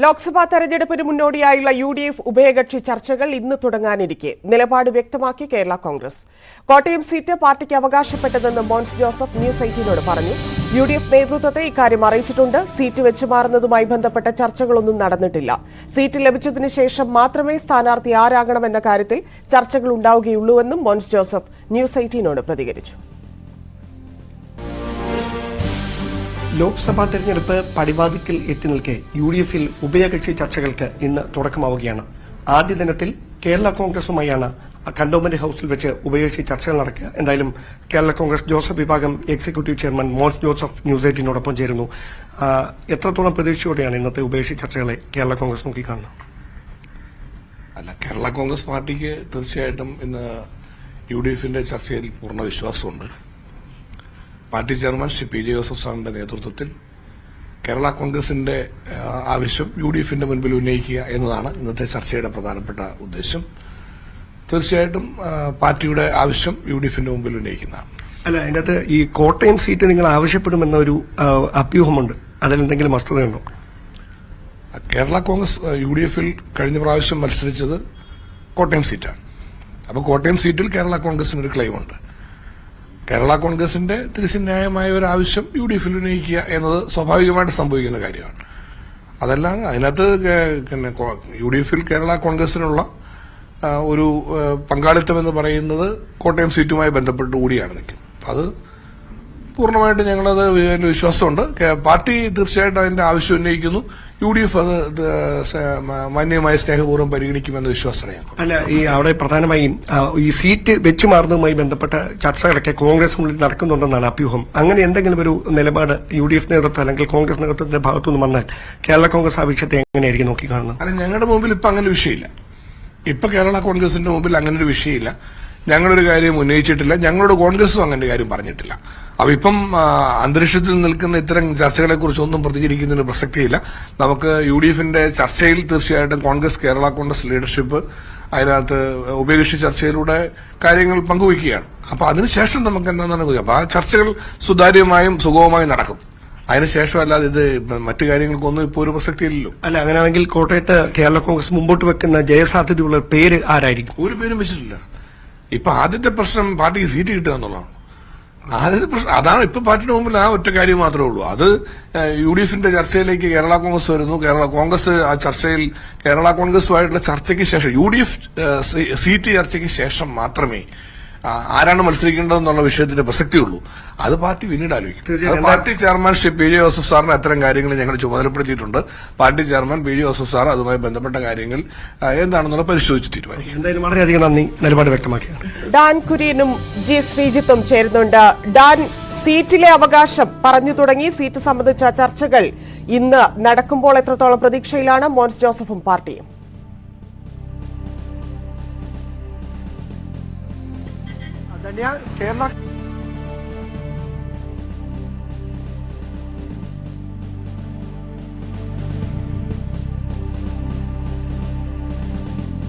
ലോക്സഭാ തെരഞ്ഞെടുപ്പിന് മുന്നോടിയായുള്ള UDF ഉഭയകക്ഷി ചർച്ചകൾ ഇന്ന് തുടങ്ങാനിരിക്കെ നിലപാട് വ്യക്തമാക്കി കേരള കോൺഗ്രസ്. കോട്ടയം സീറ്റ് പാർട്ടിക്ക് അവകാശപ്പെട്ടതെന്ന് മോൻസ് ജോസഫ് ന്യൂസ് 18നോട് പറഞ്ഞു. UDF നേതൃത്വത്തെ ഇക്കാര്യം അറിയിച്ചിട്ടുണ്ട്. സീറ്റ് വെച്ചുമാറുന്നതുമായി ബന്ധപ്പെട്ട ചർച്ചകളൊന്നും നടന്നിട്ടില്ല. സീറ്റ് ലഭിച്ചതിന് ശേഷം മാത്രമേ സ്ഥാനാർത്ഥി ആരാകണമെന്ന കാര്യത്തിൽ ചർച്ചകൾ ഉണ്ടാവുകയുള്ളൂവെന്നും മോൻസ് ജോസഫ് ന്യൂസ് 18നോട് പ്രതികരിച്ചു. ലോക്സഭാ തെരഞ്ഞെടുപ്പ് പടിവാതിക്കൽ എത്തി നിൽക്കെ UDFൽ ഉഭയകക്ഷി ചർച്ചകൾക്ക് ഇന്ന് തുടക്കമാവുകയാണ്. ആദ്യ ദിനത്തിൽ കേരള കോൺഗ്രസുമായാണ് കണ്ടോൺമെന്റ് ഹൌസിൽ വെച്ച് ഉഭയകക്ഷി ചർച്ചകൾ നടക്കുക. എന്തായാലും കേരള കോൺഗ്രസ് ജോസഫ് വിഭാഗം executive chairman Mons Joseph news 18നോടൊപ്പം ചേരുന്നു. എത്രത്തോളം പ്രതീക്ഷയോടെയാണ് ഇന്നത്തെ ഉഭയകക്ഷി ചർച്ചകളെ കേരള കോൺഗ്രസ് നോക്കിക്കാണുന്നത്? കേരള കോൺഗ്രസ് പാർട്ടിക്ക് തീർച്ചയായിട്ടും ഇന്ന് UDFന്റെ ചർച്ചയിൽ പൂർണ്ണ വിശ്വാസമുണ്ട്. Party chairman Shri PJ Joseph സാറിന്റെ നേതൃത്വത്തിൽ കേരള കോൺഗ്രസിന്റെ ആവശ്യം UDFന്റെ മുൻപിൽ ഉന്നയിക്കുക എന്നതാണ് ഇന്നത്തെ ചർച്ചയുടെ പ്രധാനപ്പെട്ട ഉദ്ദേശം. തീർച്ചയായിട്ടും പാർട്ടിയുടെ ആവശ്യം UDFന്റെ മുമ്പിൽ ഉന്നയിക്കുന്നതാണ്. അല്ല, അതിനകത്ത് ഈ കോട്ടയം സീറ്റ് നിങ്ങൾ ആവശ്യപ്പെടുമെന്നൊരു അഭ്യൂഹമുണ്ട്. അതിലെന്തെങ്കിലും വസ്തുതയുണ്ടോ? കേരള കോൺഗ്രസ് UDFൽ കഴിഞ്ഞ പ്രാവശ്യം മത്സരിച്ചത് കോട്ടയം സീറ്റാണ്. അപ്പോൾ കോട്ടയം സീറ്റിൽ കേരള കോൺഗ്രസിനൊരു ക്ലെയിമുണ്ട്. കേരള കോൺഗ്രസിന്റെ തിരിച്ചന്യായമായ ഒരു ആവശ്യം UDFൽ ഉന്നയിക്കുക എന്നത് സ്വാഭാവികമായിട്ട് സംഭവിക്കുന്ന കാര്യമാണ്. അതല്ല, അതിനകത്ത് UDFൽ കേരള കോൺഗ്രസിനുള്ള ഒരു പങ്കാളിത്തം എന്ന് പറയുന്നത് കോട്ടയം സീറ്റുമായി ബന്ധപ്പെട്ട് കൂടിയാണ് നിൽക്കുന്നത്. അത് പൂർണ്ണമായിട്ട് ഞങ്ങളത് വിശ്വാസമുണ്ട്. പാർട്ടി തീർച്ചയായിട്ടും അതിന്റെ ആവശ്യം ഉന്നയിക്കുന്നു. UDF അത് മാന്യമായ സ്നേഹപൂർവ്വം പരിഗണിക്കുമെന്ന വിശ്വാസമാണ്. അല്ല, ഈ അവിടെ പ്രധാനമായും ഈ സീറ്റ് വെച്ചുമാറുന്നതുമായി ബന്ധപ്പെട്ട ചർച്ചകളൊക്കെ കോൺഗ്രസിനുള്ളിൽ നടക്കുന്നുണ്ടെന്നാണ് അഭ്യൂഹം. അങ്ങനെ എന്തെങ്കിലും ഒരു നിലപാട് UDF നേതൃത്വം അല്ലെങ്കിൽ കോൺഗ്രസ് നേതൃത്വത്തിന്റെ ഭാഗത്തുനിന്ന് വന്നാൽ കേരള കോൺഗ്രസ് ആ വിഷയത്തെ എങ്ങനെയായിരിക്കും നോക്കിക്കാണുന്നത്? അല്ല, ഞങ്ങളുടെ മുമ്പിൽ ഇപ്പൊ അങ്ങനെ വിഷയമില്ല. ഇപ്പൊ കേരള കോൺഗ്രസിന്റെ മുമ്പിൽ അങ്ങനെ ഒരു വിഷയമില്ല. ഞങ്ങളൊരു കാര്യം ഉന്നയിച്ചിട്ടില്ല. ഞങ്ങളോട് കോൺഗ്രസും അങ്ങനെ ഒരു കാര്യം പറഞ്ഞിട്ടില്ല. അപ്പൊ ഇപ്പം അന്തരീക്ഷത്തിൽ നിൽക്കുന്ന ഇത്തരം ചർച്ചകളെ കുറിച്ചൊന്നും പ്രതികരിക്കുന്നതിന് പ്രസക്തിയില്ല. നമുക്ക് UDFന്റെ ചർച്ചയിൽ തീർച്ചയായിട്ടും കോൺഗ്രസ് കേരള കോൺഗ്രസ് ലീഡർഷിപ്പ് അതിനകത്ത് ഉഭയകക്ഷി ചർച്ചയിലൂടെ കാര്യങ്ങൾ പങ്കുവയ്ക്കുകയാണ്. അപ്പൊ അതിനുശേഷം നമുക്ക് എന്താണെന്ന് അപ്പൊ ആ ചർച്ചകൾ സുതാര്യമായും സുഗമമായും നടക്കും. അതിനുശേഷം അല്ലാതെ ഇത് മറ്റു കാര്യങ്ങൾക്കൊന്നും ഇപ്പോൾ ഒരു പ്രസക്തിയില്ലല്ലോ. അല്ല, അങ്ങനെയാണെങ്കിൽ കോട്ടയത്ത് കേരള കോൺഗ്രസ് മുമ്പോട്ട് വെക്കുന്ന ജയസാധ്യതയുള്ള പേര് ആരായിരിക്കും? ഒരു പേരും വെച്ചിട്ടില്ല. ഇപ്പൊ ആദ്യത്തെ പ്രശ്നം പാർട്ടിക്ക് സീറ്റ് കിട്ടുക എന്നുള്ളതാണ്. ആദ്യത്തെ പ്രശ്നം അതാണ്. ഇപ്പൊ പാർട്ടിയുടെ മുമ്പിൽ ആ ഒറ്റ കാര്യം മാത്രമേ ഉള്ളൂ. അത് UDFന്റെ ചർച്ചയിലേക്ക് കേരള കോൺഗ്രസ് വരുന്നു. കേരള കോൺഗ്രസ് ആ ചർച്ചയിൽ കേരള കോൺഗ്രസുമായിട്ടുള്ള ചർച്ചയ്ക്ക് ശേഷം UDF സീറ്റ് ചർച്ചയ്ക്ക് ശേഷം മാത്രമേ ആരാണ് മത്സരിക്കേണ്ടതെന്നുള്ള വിഷയത്തിന്റെ പ്രസക്തിയുള്ളൂ. അത് പാർട്ടി പിന്നീട് ആലോചിക്കും. Party chairman Shri PJ Joseph സാറിന് അത്തരം കാര്യങ്ങൾ ഞങ്ങൾ ചുമതലപ്പെടുത്തിയിട്ടുണ്ട്. Party chairman PJ Joseph sir അതുമായി ബന്ധപ്പെട്ട കാര്യങ്ങൾ എന്താണെന്നുള്ള പരിശോധിച്ച് തീരുമാനിക്കും. എന്തായാലും വളരെയധികം നന്ദി, നിലപാട് വ്യക്തമാക്കി. ഡാൻ കുര്യനും G ശ്രീജിത്തും ചേരുന്നുണ്ട്. ഡാൻ, സീറ്റിലെ അവകാശം പറഞ്ഞു തുടങ്ങി. സീറ്റ് സംബന്ധിച്ച ചർച്ചകൾ ഇന്ന് നടക്കുമ്പോൾ എത്രത്തോളം പ്രതീക്ഷയിലാണ് മോൻസ് ജോസഫും പാർട്ടിയും? കേരള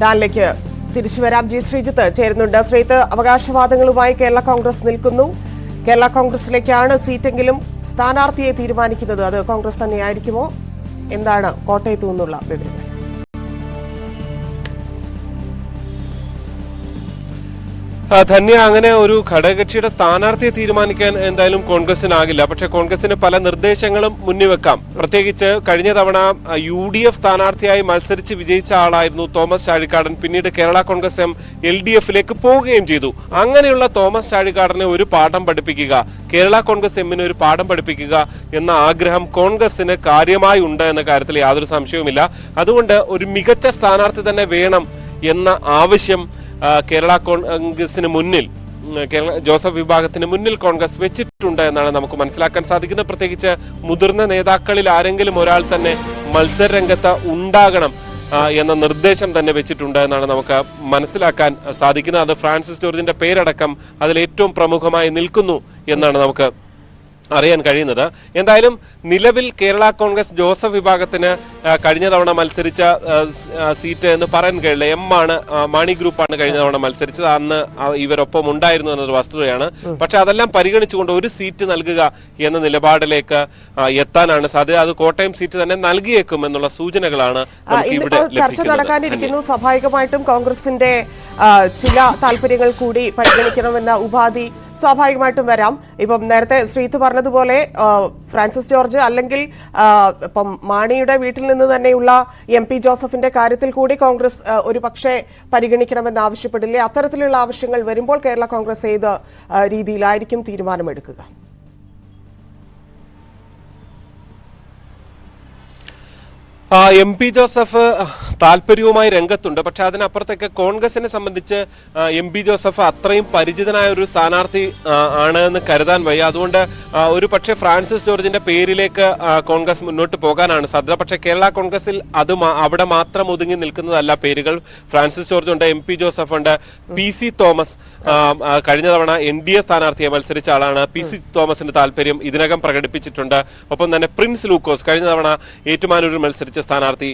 ഡാനിലേക്ക് തിരിച്ചുവരാം. G ശ്രീജിത്ത് ചേരുന്നുണ്ട്. ശ്രീജിത്ത്, അവകാശവാദങ്ങളുമായി കേരള കോൺഗ്രസ് നിൽക്കുന്നു. കേരള കോൺഗ്രസിലേക്കാണ് സീറ്റെങ്കിലും സ്ഥാനാർത്ഥിയെ തീരുമാനിക്കുന്നത്. അത് കോൺഗ്രസ് തന്നെയായിരിക്കുമോ? എന്താണ് കോട്ടയത്തു നിന്നുള്ള വിവരങ്ങൾ? ധന്യ, അങ്ങനെ ഒരു ഘടകകക്ഷിയുടെ സ്ഥാനാർത്ഥിയെ തീരുമാനിക്കാൻ എന്തായാലും കോൺഗ്രസിനാകില്ല. പക്ഷെ കോൺഗ്രസിന് പല നിർദ്ദേശങ്ങളും മുന്നിൽ പ്രത്യേകിച്ച് കഴിഞ്ഞ തവണ UDF സ്ഥാനാർത്ഥിയായി മത്സരിച്ച് വിജയിച്ച ആളായിരുന്നു തോമസ് ചാഴിക്കാടൻ. പിന്നീട് കേരള കോൺഗ്രസ് LDFലേക്ക് പോവുകയും ചെയ്തു. അങ്ങനെയുള്ള തോമസ് ചാഴിക്കാടനെ ഒരു പാഠം പഠിപ്പിക്കുക, കേരള കോൺഗ്രസ് എമ്മിന് ഒരു പാഠം പഠിപ്പിക്കുക എന്ന ആഗ്രഹം കോൺഗ്രസിന് കാര്യമായി ഉണ്ട് എന്ന കാര്യത്തിൽ യാതൊരു സംശയവുമില്ല. അതുകൊണ്ട് ഒരു മികച്ച സ്ഥാനാർത്ഥി തന്നെ വേണം എന്ന ആവശ്യം കേരള കോൺഗ്രസിന് മുന്നിൽ, ജോസഫ് വിഭാഗത്തിന് മുന്നിൽ കോൺഗ്രസ് വെച്ചിട്ടുണ്ട് എന്നാണ് നമുക്ക് മനസ്സിലാക്കാൻ സാധിക്കുന്നത്. പ്രത്യേകിച്ച് മുതിർന്ന നേതാക്കളിൽ ആരെങ്കിലും ഒരാൾ തന്നെ മത്സരരംഗത്ത് ഉണ്ടാകണം എന്ന നിർദ്ദേശം തന്നെ വെച്ചിട്ടുണ്ട് എന്നാണ് നമുക്ക് മനസ്സിലാക്കാൻ സാധിക്കുന്നത്. അത് ഫ്രാൻസിസ് ജോർജിന്റെ പേരടക്കം അതിൽ ഏറ്റവും പ്രമുഖമായി നിൽക്കുന്നു എന്നാണ് നമുക്ക് അറിയാൻ കഴിയുന്നത്. എന്തായാലും നിലവിൽ കേരള കോൺഗ്രസ് ജോസഫ് വിഭാഗത്തിന് കഴിഞ്ഞ തവണ മത്സരിച്ച സീറ്റ് എന്ന് പറയാൻ കഴിയില്ല. ആണ് മാണി ഗ്രൂപ്പാണ് കഴിഞ്ഞ തവണ മത്സരിച്ചത്. അന്ന് ഇവരൊപ്പം ഉണ്ടായിരുന്നു എന്നൊരു വസ്തുതയാണ്. പക്ഷെ അതെല്ലാം പരിഗണിച്ചുകൊണ്ട് ഒരു സീറ്റ് നൽകുക എന്ന നിലപാടിലേക്ക് എത്താനാണ് സാധ്യത. അത് കോട്ടയം സീറ്റ് തന്നെ നൽകിയേക്കും എന്നുള്ള സൂചനകളാണ് നമുക്ക് ഇവിടെ ചർച്ച നടക്കാനിരിക്കുന്നു. സ്വാഭാവികമായിട്ടും കോൺഗ്രസിന്റെ ചില താല്പര്യങ്ങൾ കൂടി പരിഗണിക്കണമെന്ന ഉപാധി സ്വാഭാവികമായിട്ടും വരാം. ഇപ്പം നേരത്തെ ശ്രീത്ത് പറഞ്ഞതുപോലെ ഫ്രാൻസിസ് ജോർജ് അല്ലെങ്കിൽ ഇപ്പം മാണിയുടെ വീട്ടിൽ നിന്ന് തന്നെയുള്ള MP ജോസഫിന്റെ കാര്യത്തിൽ കൂടി കോൺഗ്രസ് ഒരു പക്ഷേ പരിഗണിക്കണമെന്ന് ആവശ്യപ്പെടില്ലേ? അത്തരത്തിലുള്ള ആവശ്യങ്ങൾ വരുമ്പോൾ കേരള കോൺഗ്രസ് ഏത് രീതിയിലായിരിക്കും തീരുമാനമെടുക്കുക? MP ജോസഫ് താല്പര്യവുമായി രംഗത്തുണ്ട്. പക്ഷെ അതിനപ്പുറത്തേക്ക് കോൺഗ്രസിനെ സംബന്ധിച്ച് MP ജോസഫ് അത്രയും പരിചിതനായ ഒരു സ്ഥാനാർത്ഥി ആണ് എന്ന് കരുതാൻ വയ്യ. അതുകൊണ്ട് ഒരു പക്ഷേ ഫ്രാൻസിസ് ജോർജിന്റെ പേരിലേക്ക് കോൺഗ്രസ് മുന്നോട്ട് പോകാനാണ് സാധ്യത. പക്ഷേ കേരള കോൺഗ്രസിൽ അവിടെ മാത്രം ഒതുങ്ങി നിൽക്കുന്നതല്ല പേരുകൾ. ഫ്രാൻസിസ് ജോർജ് ഉണ്ട്, MP ജോസഫ് ഉണ്ട്, PC തോമസ് കഴിഞ്ഞ തവണ NDA സ്ഥാനാർത്ഥിയെ മത്സരിച്ച ആളാണ്. PC തോമസിന്റെ താല്പര്യം ഇതിനകം പ്രകടിപ്പിച്ചിട്ടുണ്ട്. ഒപ്പം തന്നെ പ്രിൻസ് ലൂക്കോസ് കഴിഞ്ഞ തവണ ഏറ്റുമാനൂരിൽ മത്സരിച്ച സ്ഥാനാർത്ഥി,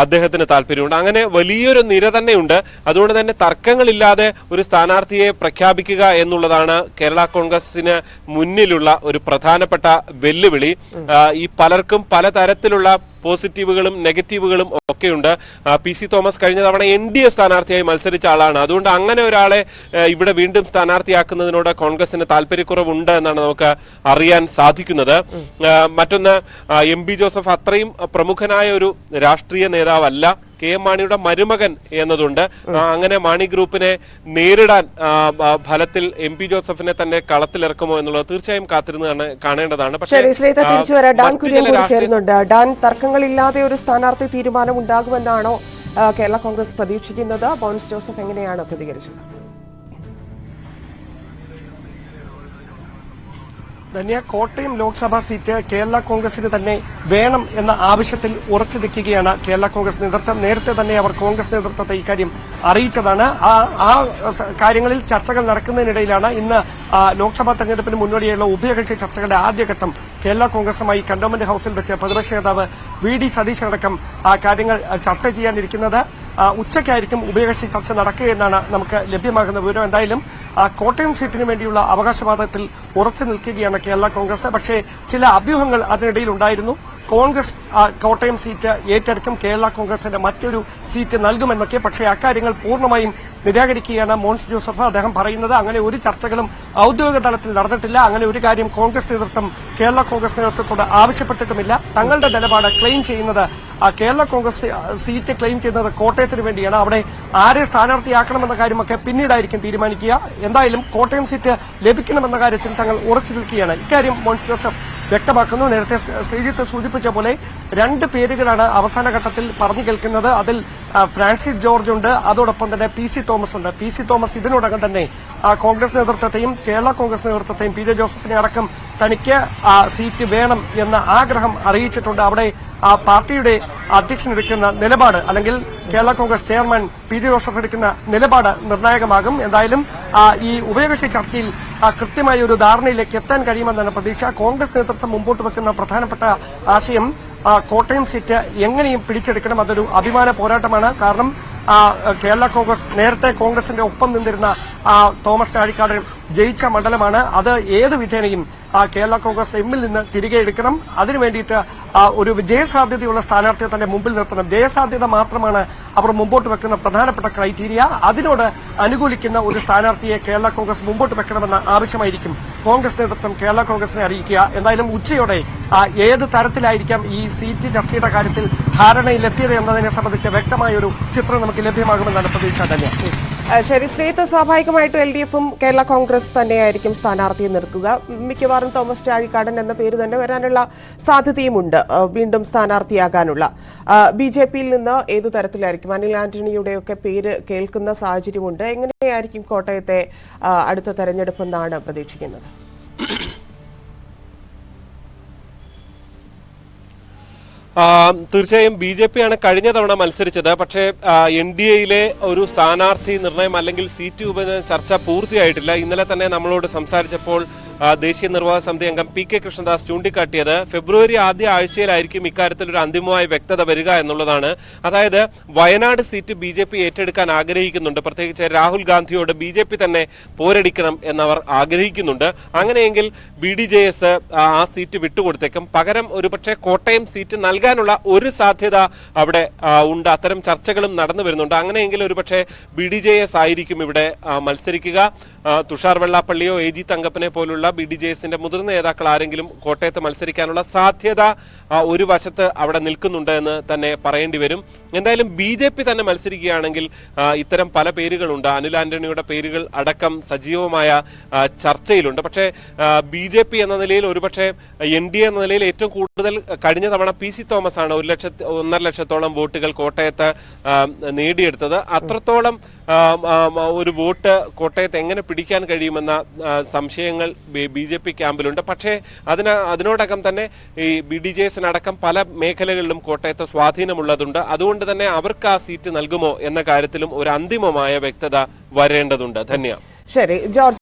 അദ്ദേഹത്തിന് താല്പര്യമുണ്ട്. അങ്ങനെ വലിയൊരു നിര തന്നെയുണ്ട്. അതുകൊണ്ട് തന്നെ തർക്കങ്ങളില്ലാതെ ഒരു സ്ഥാനാർത്ഥിയെ പ്രഖ്യാപിക്കുക എന്നുള്ളതാണ് കേരള കോൺഗ്രസിന് മുന്നിലുള്ള ഒരു പ്രധാനപ്പെട്ട വെല്ലുവിളി. ഈ പലർക്കും പലതരത്തിലുള്ള പോസിറ്റീവുകളും നെഗറ്റീവുകളും ഒക്കെയുണ്ട്. PC തോമസ് കഴിഞ്ഞ തവണ NDA സ്ഥാനാർത്ഥിയായി മത്സരിച്ച ആളാണ്. അതുകൊണ്ട് അങ്ങനെ ഒരാളെ ഇവിടെ വീണ്ടും സ്ഥാനാർത്ഥിയാക്കുന്നതിനോട് കോൺഗ്രസിന് താല്പര്യക്കുറവുണ്ട് എന്നാണ് നമുക്ക് അറിയാൻ സാധിക്കുന്നത്. മറ്റൊന്ന്, MP ജോസഫ് അത്രയും പ്രമുഖനായ ഒരു രാഷ്ട്രീയ നേതാവല്ല. KM മാണിയുടെ മരുമകൻ എന്നതുണ്ട്. അങ്ങനെ മാണി ഗ്രൂപ്പിനെ നേരിടാൻ ഫലത്തിൽ MP ജോസഫിനെ തന്നെ കളത്തിലിറക്കുമോ എന്നുള്ളത് തീർച്ചയായും കാത്തിരുന്ന് കാണേണ്ടതാണ്. പക്ഷേ ഡാൻ, തർക്കങ്ങളില്ലാതെ ഒരു സ്ഥാനാർത്ഥി തീരുമാനം ഉണ്ടാകുമെന്നാണോ കേരള കോൺഗ്രസ് പ്രതീക്ഷിക്കുന്നത്? മോൻസ് ജോസഫ് എങ്ങനെയാണ് പ്രതികരിച്ചത്? ധന്യ, കോട്ടയം ലോക്സഭാ സീറ്റ് കേരള കോൺഗ്രസിന് തന്നെ വേണം എന്ന ആവശ്യത്തിൽ ഉറച്ചു നിൽക്കുകയാണ് കേരള കോൺഗ്രസ് നേതൃത്വം. നേരത്തെ തന്നെ അവർ കോൺഗ്രസ് നേതൃത്വത്തെ ഇക്കാര്യം അറിയിച്ചതാണ്. ആ കാര്യങ്ങളിൽ ചർച്ചകൾ നടക്കുന്നതിനിടയിലാണ് ഇന്ന് ലോക്സഭാ തെരഞ്ഞെടുപ്പിന് മുന്നോടിയായുള്ള ഉഭയകക്ഷി ചർച്ചകളുടെ ആദ്യഘട്ടം കേരള കോൺഗ്രസുമായി കന്റോൺമെന്റ് ഹൌസിൽ വെച്ച് പ്രതിപക്ഷ നേതാവ് VD സതീശനടക്കം കാര്യങ്ങൾ ചർച്ച ചെയ്യാനിരിക്കുന്നത്. ഉച്ചയ്ക്കായിരിക്കും ഉഭയകക്ഷി ചർച്ച നടക്കുകയെന്നാണ് നമുക്ക് ലഭ്യമാകുന്ന വിവരം. എന്തായാലും കോട്ടയം സീറ്റിന് വേണ്ടിയുള്ള അവകാശവാദത്തിൽ ഉറച്ചു നിൽക്കുകയാണ് കേരള കോൺഗ്രസ്. പക്ഷേ ചില അഭ്യൂഹങ്ങൾ അതിനിടയിൽ ഉണ്ടായിരുന്നു. കോൺഗ്രസ് കോട്ടയം സീറ്റ് ഏറ്റെടുക്കും, കേരള കോൺഗ്രസിന്റെ മറ്റൊരു സീറ്റ് നൽകുമെന്നൊക്കെ. പക്ഷേ അക്കാര്യങ്ങൾ പൂർണ്ണമായും നിരാകരിക്കുകയാണ് മോൻസ് ജോസഫ്. അദ്ദേഹം പറയുന്നത് അങ്ങനെ ഒരു ചർച്ചകളും ഔദ്യോഗിക തലത്തിൽ നടന്നിട്ടില്ല. അങ്ങനെ ഒരു കാര്യം കോൺഗ്രസ് നേതൃത്വം കേരള കോൺഗ്രസ് നേതൃത്വത്തോട് ആവശ്യപ്പെട്ടിട്ടുമില്ല. തങ്ങളുടെ നിലപാട് ക്ലെയിം ചെയ്യുന്നത് കേരള കോൺഗ്രസ് സീറ്റ് ക്ലെയിം ചെയ്യുന്നത് കോട്ടയത്തിന് വേണ്ടിയാണ്. അവിടെ ആരെ സ്ഥാനാർത്ഥിയാക്കണമെന്ന കാര്യമൊക്കെ പിന്നീടായിരിക്കും തീരുമാനിക്കുക. എന്തായാലും കോട്ടയം സീറ്റ് ലഭിക്കണമെന്ന കാര്യത്തിൽ തങ്ങൾ ഉറച്ചു നിൽക്കുകയാണ്. ഇക്കാര്യം മോൻസ് ജോസഫ് വ്യക്തമാക്കുന്നു. നേരത്തെ ശ്രീജിത്ത് സൂചിപ്പിച്ച പോലെ 2 പേരുകളാണ് അവസാന ഘട്ടത്തിൽ പറഞ്ഞു കേൾക്കുന്നത്. അതിൽ ഫ്രാൻസിസ് ജോർജ് ഉണ്ട്, അതോടൊപ്പം തന്നെ PC തോമസ് ഉണ്ട്. PC തോമസ് ഇതിനോടകം തന്നെ കോൺഗ്രസ് നേതൃത്വത്തെയും കേരള കോൺഗ്രസ് നേതൃത്വത്തെയും PJ ജോസഫിനെ അടക്കം തനിക്ക് സീറ്റ് വേണം എന്ന ആഗ്രഹം അറിയിച്ചിട്ടുണ്ട്. അവിടെ പാർട്ടിയുടെ അധ്യക്ഷൻ എടുക്കുന്ന നിലപാട്, അല്ലെങ്കിൽ Kerala Congress chairman PJ Joseph എടുക്കുന്ന നിലപാട് നിർണായകമാകും. എന്തായാലും ഈ ഉഭയകക്ഷി ചർച്ചയിൽ കൃത്യമായ ഒരു ധാരണയിലേക്ക് എത്താൻ കഴിയുമെന്നാണ് പ്രതീക്ഷ. കോൺഗ്രസ് നേതൃത്വം മുമ്പോട്ട് വെക്കുന്ന പ്രധാനപ്പെട്ട ആശയം കോട്ടയം സീറ്റ് എങ്ങനെയും പിടിച്ചെടുക്കണം. അതൊരു അഭിമാന പോരാട്ടമാണ്. കാരണം കേരള കോൺഗ്രസ് നേരത്തെ കോൺഗ്രസിന്റെ ഒപ്പം നിന്നിരുന്ന തോമസ് ചാഴിക്കാടൻ ജയിച്ച മണ്ഡലമാണ്. അത് ഏത് വിധേനയും കേരള കോൺഗ്രസ് എമ്മിൽ നിന്ന് തിരികെ എടുക്കണം. അതിനുവേണ്ടിയിട്ട് ഒരു വിജയസാധ്യതയുള്ള സ്ഥാനാർത്ഥിയെ തന്നെ മുമ്പിൽ നിർത്തണം. ജയസാധ്യത മാത്രമാണ് അവർ മുമ്പോട്ട് വെക്കുന്ന പ്രധാനപ്പെട്ട ക്രൈറ്റീരിയ. അതിനോട് അനുകൂലിക്കുന്ന ഒരു സ്ഥാനാർത്ഥിയെ കേരള കോൺഗ്രസ് മുമ്പോട്ട് വെക്കണമെന്ന ആവശ്യമായിരിക്കും കോൺഗ്രസ് നേതൃത്വം കേരള കോൺഗ്രസിനെ അറിയിക്കുക. എന്തായാലും ഉച്ചയോടെ ഏത് തരത്തിലായിരിക്കാം ഈ സീറ്റ് ചർച്ചയുടെ കാര്യത്തിൽ ധാരണയിലെത്തിയത് എന്നതിനെ സംബന്ധിച്ച് വ്യക്തമായ ഒരു ചിത്രം നമുക്ക് ലഭ്യമാകുമെന്നാണ് പ്രതീക്ഷ. തന്നെ ശരി ശ്രീത്ത്, സ്വാഭാവികമായിട്ടും LDF-ഉം കേരള കോൺഗ്രസ് തന്നെയായിരിക്കും സ്ഥാനാർത്ഥിയെ നിർത്തുക. മിക്കവാറും തോമസ് ചാഴിക്കാടൻ എന്ന പേര് തന്നെ വരാനുള്ള സാധ്യതയുമുണ്ട് വീണ്ടും സ്ഥാനാർത്ഥിയാകാനുള്ള. BJP-യിൽ നിന്ന് ഏതു തരത്തിലായിരിക്കും? അനിൽ ആന്റണിയുടെയൊക്കെ പേര് കേൾക്കുന്ന സാഹചര്യമുണ്ട്. എങ്ങനെയായിരിക്കും കോട്ടയത്തെ അടുത്ത തെരഞ്ഞെടുപ്പെന്നാണ് പ്രതീക്ഷിക്കുന്നത്? തീർച്ചയായും BJP ആണ് കഴിഞ്ഞ തവണ മത്സരിച്ചത്. പക്ഷേ NDA-യിലെ ഒരു സ്ഥാനാർത്ഥി നിർണയം അല്ലെങ്കിൽ സീറ്റ് ചർച്ച പൂർത്തിയായിട്ടില്ല. ഇന്നലെ തന്നെ നമ്മളോട് സംസാരിച്ചപ്പോൾ ദേശീയ നിർവാഹക സമിതി അംഗം പി കെ കൃഷ്ണദാസ് ചൂണ്ടിക്കാട്ടിയത് ഫെബ്രുവരി ആദ്യ ആഴ്ചയിലായിരിക്കും ഇക്കാര്യത്തിൽ ഒരു അന്തിമമായ വ്യക്തത വരിക എന്നുള്ളതാണ്. അതായത് വയനാട് സീറ്റ് BJP ഏറ്റെടുക്കാൻ ആഗ്രഹിക്കുന്നുണ്ട്. പ്രത്യേകിച്ച് രാഹുൽ ഗാന്ധിയോട് BJP തന്നെ പോരടിക്കണം എന്നവർ ആഗ്രഹിക്കുന്നുണ്ട്. അങ്ങനെയെങ്കിൽ BDJS ആ സീറ്റ് വിട്ടുകൊടുത്തേക്കും. പകരം ഒരുപക്ഷെ കോട്ടയം സീറ്റ് നൽകാനുള്ള ഒരു സാധ്യത അവിടെ ഉണ്ട്. അത്തരം ചർച്ചകളും നടന്നു വരുന്നുണ്ട്. അങ്ങനെയെങ്കിൽ ഒരുപക്ഷെ BDJS ആയിരിക്കും ഇവിടെ മത്സരിക്കുക. തുഷാർ വെള്ളാപ്പള്ളിയോ AG തങ്കപ്പനെ പോലുള്ള BDJSന്റെ മുതിർന്ന നേതാക്കൾ ആരെങ്കിലും കോട്ടയത്ത് മത്സരിക്കാനുള്ള സാധ്യത ഒരു വശത്ത് അവിടെ നിൽക്കുന്നുണ്ട് എന്ന് തന്നെ പറയേണ്ടി വരും. എന്തായാലും BJP തന്നെ മത്സരിക്കുകയാണെങ്കിൽ ഇത്തരം പല പേരുകളുണ്ട്. അനിൽ ആന്റണിയുടെ പേരുകൾ അടക്കം സജീവമായ ചർച്ചയിലുണ്ട്. പക്ഷേ BJP എന്ന നിലയിൽ ഒരുപക്ഷെ NDA എന്ന നിലയിൽ ഏറ്റവും കൂടുതൽ കഴിഞ്ഞ തവണ PC തോമസ് ആണ് 1.5 ലക്ഷത്തോളം വോട്ടുകൾ കോട്ടയത്ത് നേടിയെടുത്തത്. അത്രത്തോളം ഒരു വോട്ട് കോട്ടയത്ത് എങ്ങനെ പിടിക്കാൻ കഴിയുമെന്ന സംശയങ്ങൾ BJP ക്യാമ്പിലുണ്ട്. പക്ഷേ അതിനോടകം തന്നെ ഈ BDJSനടക്കം പല മേഖലകളിലും കോട്ടയത്ത് സ്വാധീനമുള്ളതുണ്ട്. അതുകൊണ്ട് തന്നെ അവർക്ക് ആ സീറ്റ് നൽകുമോ എന്ന കാര്യത്തിലും ഒരു അന്തിമമായ വ്യക്തത വരേണ്ടതുണ്ട്. ധന്യ. ശരി ജോർജ്.